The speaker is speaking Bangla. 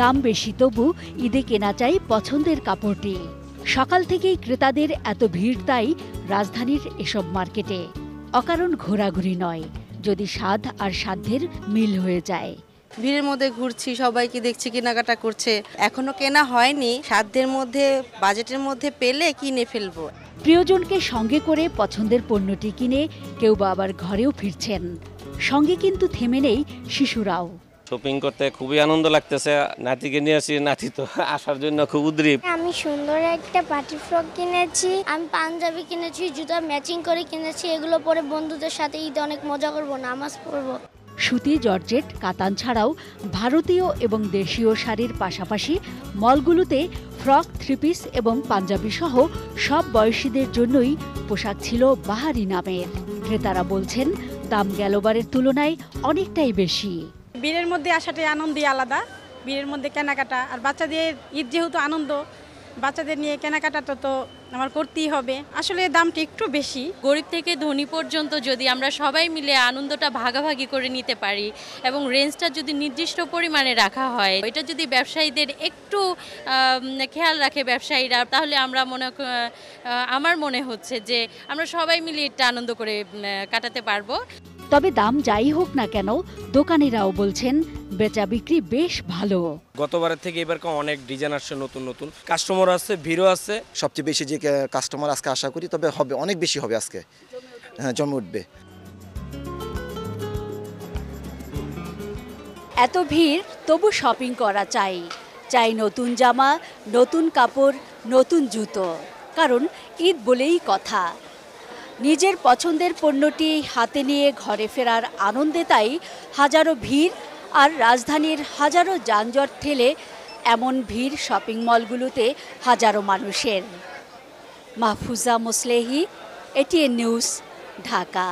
দাম বেশি, তবু ঈদে কেনা চাই পছন্দের কাপড়টি। সকাল থেকেই ক্রেতাদের এত ভিড়, তাই রাজধানীর এসব মার্কেটে অকারণ ঘোরাঘুরি নয়, যদি স্বাদ আর সাধ্যের মিল হয়ে যায়। ভিড়ের মধ্যে ঘুরছি, সবাইকে দেখছি কেনাকাটা করছে। এখনো কেনা হয়নি, সাধ্যের মধ্যে বাজেটের মধ্যে পেলে কিনে ফেলবো। প্রিয়জনকে সঙ্গে করে পছন্দের পণ্যটি কিনে কেউ বা আবার ঘরেও ফিরছেন। সঙ্গে কিন্তু থেমে নেই শিশুরাও। শপিং করতে খুবই আনন্দ লাগতেছে। নাতিকে নিয়ে আসি, নাতি তো আসার জন্য খুব উদ্গ্রীব। আমি সুন্দর একটা পার্টি ফ্রক কিনেছি, আমি পাঞ্জাবি কিনেছি, জুতা ম্যাচিং করে কিনেছি। এগুলো পরে বন্ধুদের সাথে ঈদে অনেক মজা করব, নামাজ পড়ব। সুতি, জর্জেট, কাতান ছাড়াও ভারতীয় এবং দেশীয় শাড়ির পাশাপাশি মলগুলোতে ফ্রক, থ্রি-পিস এবং পাঞ্জাবি সহ সব বয়সীদের জন্যই পোশাক ছিল বাহারি নামের। ক্রেতারা বলছেন, দাম গেলবারের তুলনায় অনেকটাই বেশি। বীরের মধ্যে আসাটাই আনন্দই আলাদা। বীরের মধ্যে কেনাকাটা, আর বাচ্চাদের ঈদ যেহেতু আনন্দ, বাচ্চাদের নিয়ে কেনাকাটাটা তো আমার করতেই হবে। আসলে দামটা একটু বেশি। গরিব থেকে ধনী পর্যন্ত যদি আমরা সবাই মিলে আনন্দটা ভাগাভাগি করে নিতে পারি এবং রেঞ্জটা যদি নির্দিষ্ট পরিমাণে রাখা হয়, এটা যদি ব্যবসায়ীদের একটু খেয়াল রাখে ব্যবসায়ীরা, তাহলে আমার মনে হচ্ছে যে আমরা সবাই মিলে এটা আনন্দ করে কাটাতে পারবো। তবে দাম যাই হোক না কেন, দোকানিরাও বলছেন বেচা বিক্রি বেশ ভালো। গতবারের থেকে এবার অনেক ডিজাইন আসছে, নতুন নতুন কাস্টমার আছে, ভিড়ও আছে। সবচেয়ে বেশি যে কাস্টমার আজকে আশা করি, তবে হবে অনেক বেশি হবে আজকে, হ্যাঁ, জমে উঠবে। এত ভিড়, তবু শপিং করা চাই নতুন জামা, নতুন কাপড়, নতুন জুতো। কারণ ঈদ বলেই কথা। নিজের পছন্দের পণ্যটি হাতে নিয়ে ঘরে ফেরার আনন্দে তাই হাজারো ভিড়, আর রাজধানীর হাজারো যানজট ঠেলে এমন ভিড় শপিং মলগুলোতে হাজারো মানুষের। Mahfuza Moslehi, ATN news, Dhaka.